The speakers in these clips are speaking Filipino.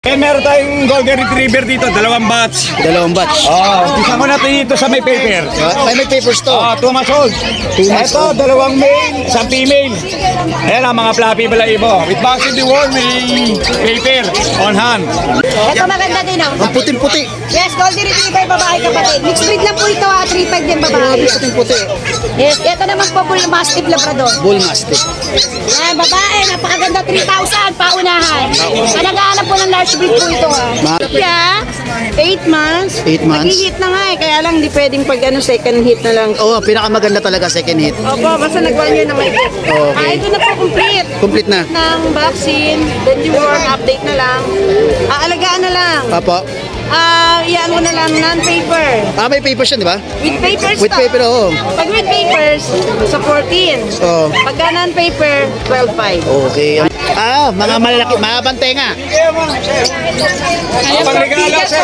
Meron tayong golden retriever dito, dalawang batch. Dalawang batch. Umpisa mo natin dito sa may paper. May papers to. 2 months old. Ito, dalawang male, isang female. Ayan ang mga fluffy balahibo. With vaccine the world, may paper on hand. Ito maganda din Ang puting-puti. Yes, golden retriever, babae kapatid. Mixed breed lang po ito 3.5 din babae. Puting-puti. Yes, ito naman po bull mastiff labrador. Bull mastiff. Yan, babae, napakaganda 3,000, paunahan. Nag-aanap po ng large breed po ito Yeah, 8 months. 8 months. Nag-hit na nga kaya lang hindi pwedeng pag second hit na lang. Pinakamaganda talaga second hit. Opo, basta nag 1 year na may hit. Okay. Ito na po complete. Complete na. Ng vaccine, then deworm, update na lang. Aalagaan na lang. Apo. Iyan mo na lang, non-paper. May papers yan, di ba? With papers With paper, oo. Pag with papers, sa 14. Pagka non-paper, 12.5. Okay. Mga malalaki, mga bantenga. Pangregalo, sir.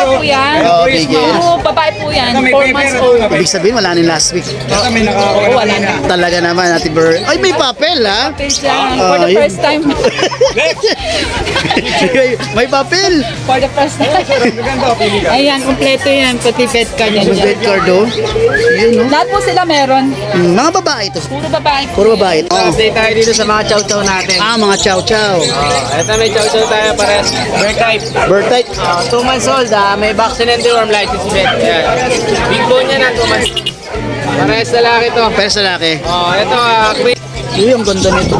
Babae po yan, 4 months old. Ibig sabihin, wala ni last week. Kami nakakuha. Wala na. Talaga naman, Ate Ber. Ay, may papel, ha? For the first time. May papel. For the first time. Ayan, kompleto yan. Pati vet card yan. Vet card, Yun, no? Lahat po sila meron. Mga babae ito. Puro babae. Puro babae. Update tayo dito sa mga chow-chow natin. Mga chow-chow. Ito may chow-chow tayo pares. Bird type. Bird type. 2 months old, may vaccine and deworm license vet. Ayan. Big bone niya na 2 months. Pares lalaki to. Pares lalaki. Ito, Uy, ang ganda nito.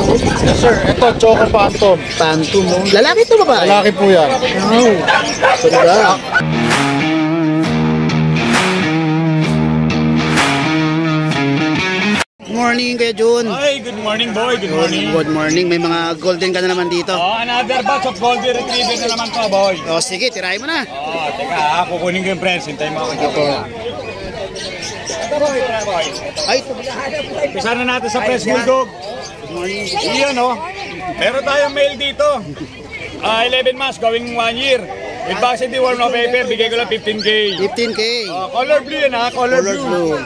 Sir, ito, Choco Phantom. Phantom, mo. Lalaki ito, babae? Lalaki po yan. Ganda. Good morning, Kuya Jun. Hi, good morning, boy. Good morning. Good morning. May mga golden ka na naman dito. Another batch of golden retriever na naman to, boy. Sige, tirahin mo na. Teka, kukunin ko yung friends. Hintayin mo ako dito. Ito, boy. Ay, Pisa na natin sa Press Bulldog. Iyan, meron tayong male dito. 11 months, going 1 year. With vaccine deworm, no paper, bigay ko lang 15K. 15K. Color blue yan, color blue.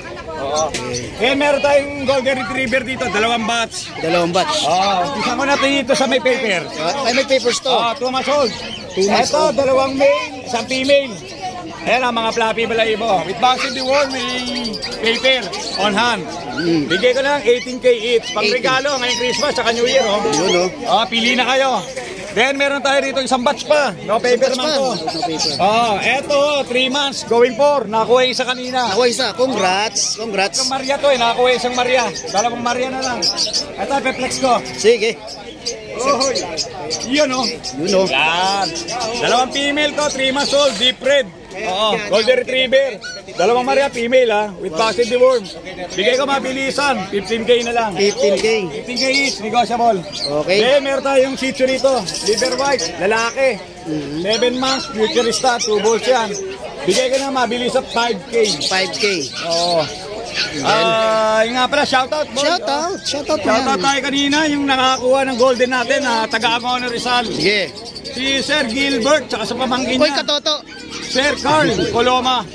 Meron tayong golden retriever dito, dalawang batch. Dalawang batch. Umpisa mo natin dito sa may paper. May papers to. 2 months old. 2 months Ito, old. dalawang male, isang female. Ayan ang mga fluffy balahibo. With vaccine deworm, may paper on hand. Bigay ko lang 18K each. Pang regalo ngayong Christmas at New Year. Yun, Pili na kayo. Then meron tayo rito isang batch pa. No paper naman to. Eto 3 months going 4. Nakuha isa kanina. Ako isa. Congrats. Congrats. Isang Maria to nakuha isang Maria. Dalawang Maria na lang. Ito pe-flex ko. Sige. Yun Yun, Yan. Dalawang female to, 3 months old, deep red. Golden retriever. Dalawang Maria female with vaccine deworm. Bigay ko mabilisan, 15K na lang. 15K. 15K each, negotiable. Okay. Then meron tayong shih tzu rito, liver white, lalaki. 7 months, futurista, 2 balls yan. Bigay ko na mabilisan 5K. 5K. Yung nga pala, shoutout boy. Shoutout Tayo kanina, yung nakakuha ng golden natin na taga-Angono Rizal. Sige. Si Sir Gilbert, tsaka sa pamangkin Uy, niya. katoto. Sir Carl Coloma.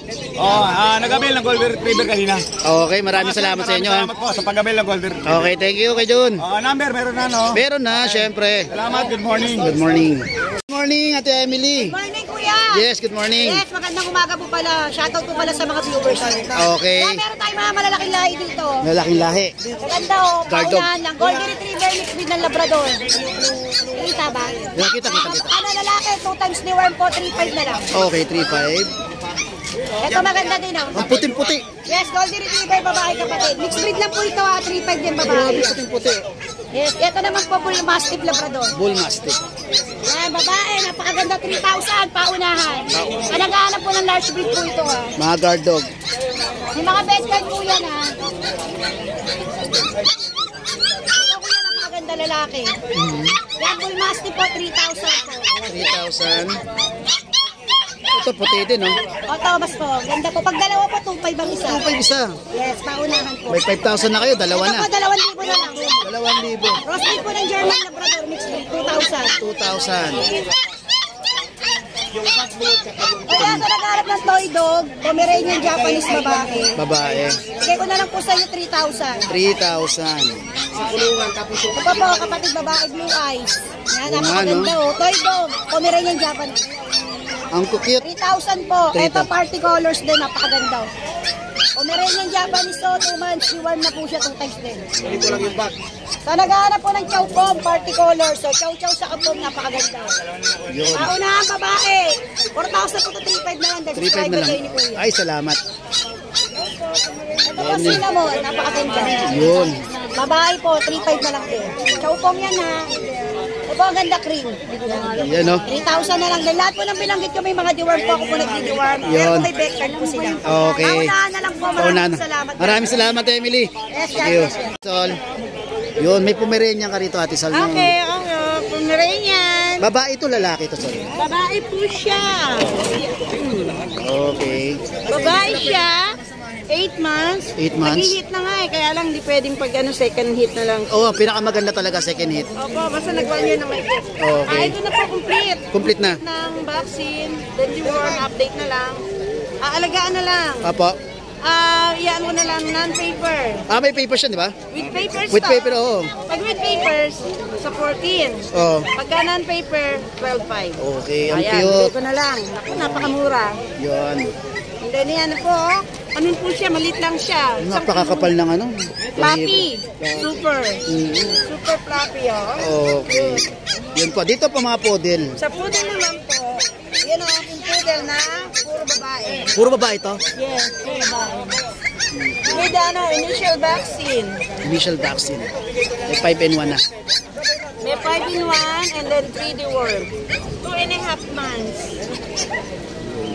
Nag-avail ng golden retriever kanina. Okay, maraming salamat sa inyo. Salamat po sa pag-avail ng golden retriever. Okay, thank you, Kuya Jun. Number, meron na Meron na, syempre. Salamat, good morning. Good morning. Good morning, Ate Emily. Good morning, kuya. Yes, good morning. Yes, magandang umaga po pala. Shoutout po pala sa mga viewers. Okay. Meron tayong mga malalaking lahi dito. Lalaking lahi. Maganda Guard dog. paunahan lang. Golden retriever mixed breed ng labrador. Kita ba? Kita. Lalaki, 2 times deworm po, 3.5 na lang. Okay, 3.5. Ito maganda din Ang puting-puti. Yes, golden retriever, babae kapatid. Mixed breed lang po ito 3.5 din babae. Puting-puti. Yes, ito naman po bull mastiff labrador. Bull mastiff. Yan, babae, napakaganda 3,000, paunahan. Nag-aanap po ng large breed po ito Mga guard dog. May mga best friend po yan Ito po yan ang maganda lalaki. Yan, bull mastiff po, 3,000 po. 3,000. Ito, puti din, Oto, mas po. Ganda po. Pag dalawa po, 2.5 ang isa. 2.5 isa. Yes, paunahan po. May 5,000 na kayo, dalawa Ito na. po, 2,000 na lang. 2,000. Crossbreed po ng German Labrador mixed breed, 2,000. 2,000. Kaya sa nagharap ng toy dog, Pomeranian Japanese babae. Babae. Bigay ko na lang po sa inyo 3,000. 3,000. Ito pa po, kapatid babae, blue eyes. Yan, napakaganda oh. Toy dog. Pomeranian Japanese. Ang cute. 3,000 po. 3,000. Ito party colors din. Napakaganda oh. Pomeranian Japanese to. 2 months. Rewarm na po siya 2 times din. Ito lang yung back. So naghahanap po ng chow pom. Party colors. So chow chow sa kapom. Napakaganda. Yun. Paunahan babae. 4,000 po to 3,500 na lang. 3,500 na lang. Kay ni Kuya. Ay, salamat. Ito po cinnamon. Napakaganda. Yun. Babae po. 3,500 na lang din. Chow pom yan ha. Ito ang ganda cream. Yan o. 3,000 na lang. Dahil lahat po ng binanggit ko may mga deworm po ako po nagdi-deworm. Pero Yun. may back card po sila. Okay. Paunahan na lang po. Maraming salamat. Maraming salamat, Emily. Yes, Thank you. yes, yes. Sol. Yun, may Pomeranian ka rito, Ate Sal. no? Okay, Pomeranian. Babae ito, lalaki ito, Sol. Babae po siya. Okay. Babae siya. 8 months. 8 months. Nag-hit na nga eh. Kaya lang hindi pwedeng pag second hit na lang. Oh, pinakamaganda talaga second hit. Opo, basta nag-1 year na may hit. Okay. Ito na po complete. Complete na. Ng vaccine, then deworm, update na lang. Aalagaan na lang. Apo. Yan mo na lang, non-paper. May papers yan, di ba? With papers With to. paper, oo. Pag with papers, sa 14. Oh. Pagka non-paper, 12.5. Okay, ang Ayan, bili cute. ko na lang. Naku, napakamura. Yun. And then yan po, ano po siya, malit lang siya. Napakakapal ng ano. Fluffy. Super. Mm. Super fluffy, oh. Okay. Yun po. Dito po mga poodle. Sa poodle naman po, yan o, yung poodle na puro babae. Puro babae ito? Yes, puro babae. With initial vaccine. Initial vaccine. May 5-in-1 na. May 5-in-1 and then 3 deworm. 2.5 months.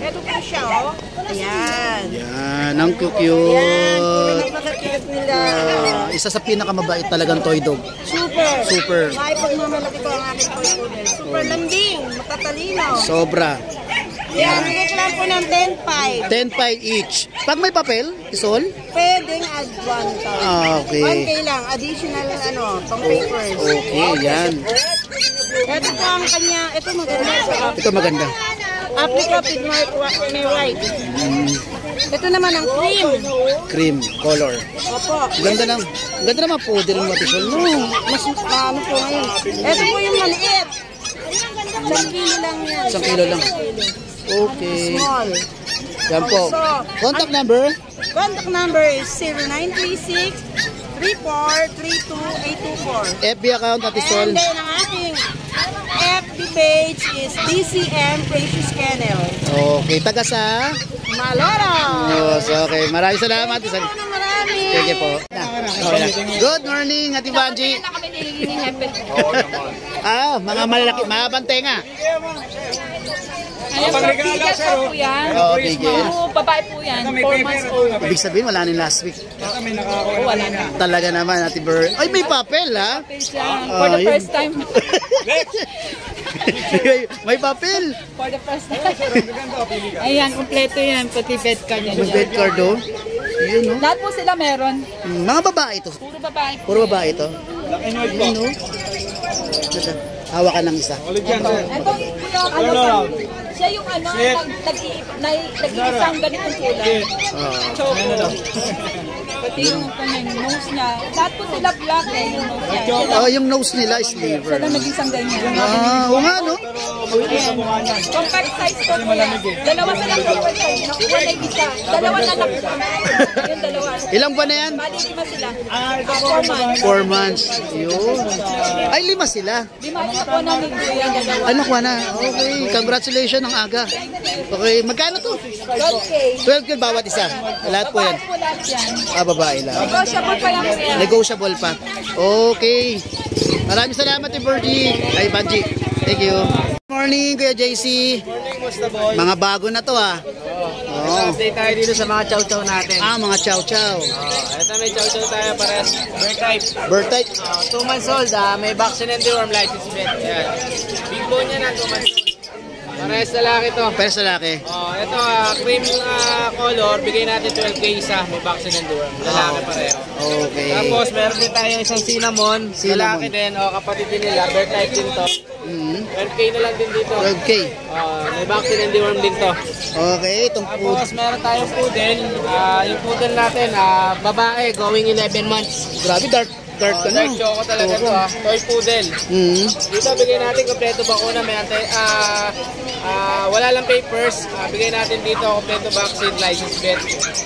Ito po siya, oh. Ayan. Yan. Ang Ayan, cute. pinapakakit nila. Isa sa pinakamabait talagang toy dog. Super. Super. May pagmamalaki ko ang aking toy poodle. Super lambing, matatalino. Sobra. Yan, bigay ko lang po ng 10.5. 10-5 each. Pag may papel, isol? Pwedeng add 1,000. Okay. 1K lang, additional pang papers. Okay, yan. Ito po ang kanya, ito maganda. Ito maganda. Apricot with may white. Ito naman ang cream. Cream color. Opo. Ganda naman poodle ng matisol. No. Mas ano po ngayon. Ito po yung maliit. 1 kilo lang yan. 1 kilo lang. Okay. Small. Yan po. Contact number? Contact number is 0936 3432 824. FB account, Ate Sol. And then ang aking FB page is DCM Precious Kennel. Okay, taga sa? Maloro! Yes, okay. Maraming salamat. Ate Sol. Marami! Thank you po. Good morning, Ate Banji. Mga malalaki, mahabang tenga. Ayan, Pangregalo, sir. po yan. Oh, bigil. Oo, babae po yan. 4 months old. Ibig sabihin, wala nila last week. Oo, wala na. Talaga naman, Ate Ber. Ay, may papel, ha? For the first time. May papel. For the first time. Ayan, kompleto yan. Pati bed card yan. May bed card, oh. Yun, oh. Lahat po sila meron. Mga babae ito. Puro babae. Puro babae ito. Yun, oh. Hawakan ng isa. Ito, siya yung nag-iisang ganitong kulay. Choco. Pati yung kanyang nose niya. Lahat po sila black eh, yung nose niya. Yung nose nila is liver. Sila nag-isang ganyan. Oo nga, no? Compact size po po yan. Dalawa sila compact size. Nakuha na yung isa. Dalawa na lang. Yung dalawa. Ilang buwan na yan? Bali, 5 sila. 4 months. 4 months. Yun. Ay, 5 sila. 5 na po namin po yan. Dalawa. Ay, nakuha na. Okay. Congratulations ang aga. Okay. Magkano to? 12K. 12 ka bawat isa. Lahat po yan. Babae po lahat yan. Babae lang. Negotiable pa lang siya. Negotiable pa. Okay. Maraming salamat, Bergie. Ay, Banji. Thank you. Good morning, Kuya JC. Mga bago na to, ah. Update tayo dito sa mga chow-chow natin. Mga chow-chow. Ito may chow-chow tayo parehas. Bird type. Bird type. 2 months old, may vaccine and deworm license vet. Ayan. Big bone niya na 2 months old. Parehas lalaki to. Pero sa laki. Ito, cream color, bigay natin 12K isa. May vaccine and deworm. Lalaki pareho. Okay. Tapos meron din tayo isang cinnamon. Lalaki din, kapatid din nila. Bird type din to. 12K na lang din dito. 12K. May vaccine and deworm din to. Okay, itong food. Tapos meron tayong poodle. Yung poodle natin, babae, going 11 months. Grabe, dark. Dark ka Dark choco talaga to ha. Toy poodle. Dito bigay natin kompleto bakuna, may wala lang papers. Bigay natin dito kompleto vaccine, license vet.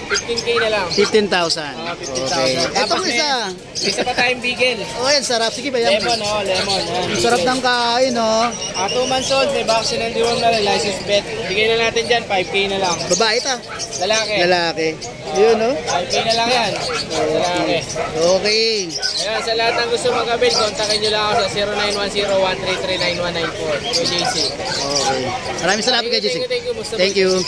15K na lang. 15,000. 15,000. Tapos Ito isa. isa pa tayong bigel. Oh, yan, sarap. Sige ba yan? Lemon, lemon. Ang sarap ng kain, oh. 2 months old, may vaccine and deworm na rin, license vet. Bigay na natin dyan, 5K na lang. Babae ta. Lalaki. Lalaki. Yun, oh. 5K na lang yan. Lalaki. Okay. Ayan, sa lahat ng gusto mag-avail, kontakin nyo lang ako sa 0910-133-9194. JC. Okay. Maraming salamat kay JC. Thank you. Musta Thank you.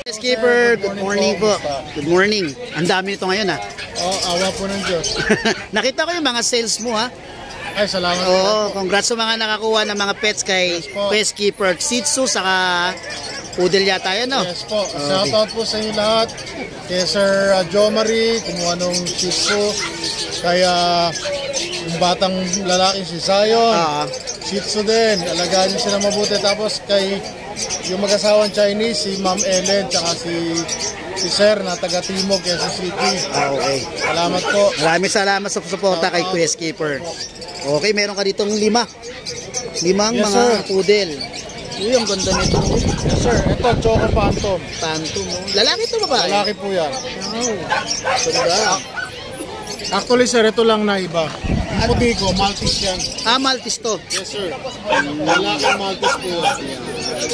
Skipper, good morning po. Good morning. Ang dami nito ngayon, ha. Awa po ng Diyos. Nakita ko yung mga sales mo, ha. Ay, salamat. Oo, congrats sa mga nakakuha ng mga pets kay Pet Keeper. Shih Tzu, saka Poodle yata yan, no? Yes po. Shout out po sa inyo lahat. Kay Sir Jo Marie, kumuha nung Shih Tzu. Kaya yung batang lalaki si Zion. Shih Tzu din. Alagaan niyo sila mabuti. Tapos kay yung mag-asawang Chinese, si Ma'am Ellen, tsaka si Sir na taga Timog, Quezon City. Okay. Salamat po. Maraming salamat sa suporta kay Quest Keeper. Okay, meron ka ditong limang Yes, mga sir. poodle. Uy, ang ganda nito. Yes, sir. Ito, Choco Phantom. Phantom, oh. Lalaki ito babae? Lalaki po yan. Ganda. Actually, sir, ito lang na iba. Yung puti ko, Maltese yan. Maltese to. Yes, sir. Lalaki Maltese po yan.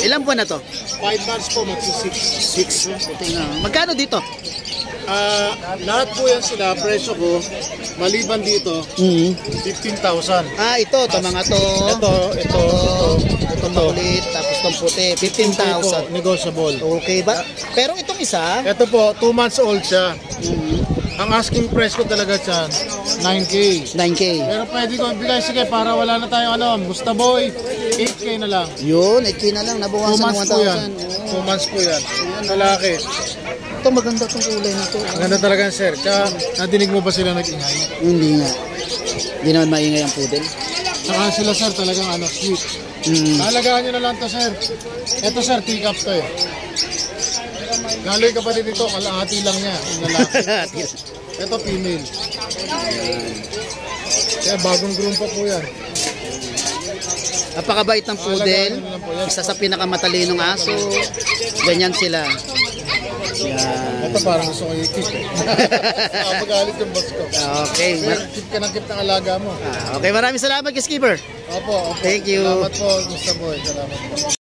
Ilang buwan na to? 5 months po, magsi 6. 6. Puti nga. Magkano dito? Lahat po yan sila, presyo ko, maliban dito, 15,000. Ito mga to. Ito Makulit, tapos itong puti. 15,000. Negotiable. Okay ba? Pero itong isa, Ito po, 2 months old siya. Ang asking price ko talaga siya, 9K. 9K. Pero pwede ko ibigay, sige, para wala na tayong Musta Boy, 8K na lang. Yun, 8K na lang. 2 Nabawasan ng months po yan. 1,000. 2 months po yan. Lalaki. Ito maganda itong kulay nito. Ang ganda talaga, sir. Tsaka, nadinig mo ba sila nag-ingay? Hindi nga. Hindi naman maingay ang poodle. Saka sila, sir, talagang sweet. Nalagaan nyo na lang to, sir. Ito, sir, teacup to eh. Galoy kapatid dito, kalahati lang niya. Yung lalaki. Ito, female. Kaya bagong groom pa po yan. Napakabait ng poodle. Isa sa pinakamatalinong aso. Ganyan sila. Yan. Ito parang gusto ko i-keep eh. Magalit yung boss ko. Okay. Sir, keep ng alaga mo. Okay, maraming salamat, Skipper. Opo. Thank you. Salamat po, Mr. Boy. Salamat po.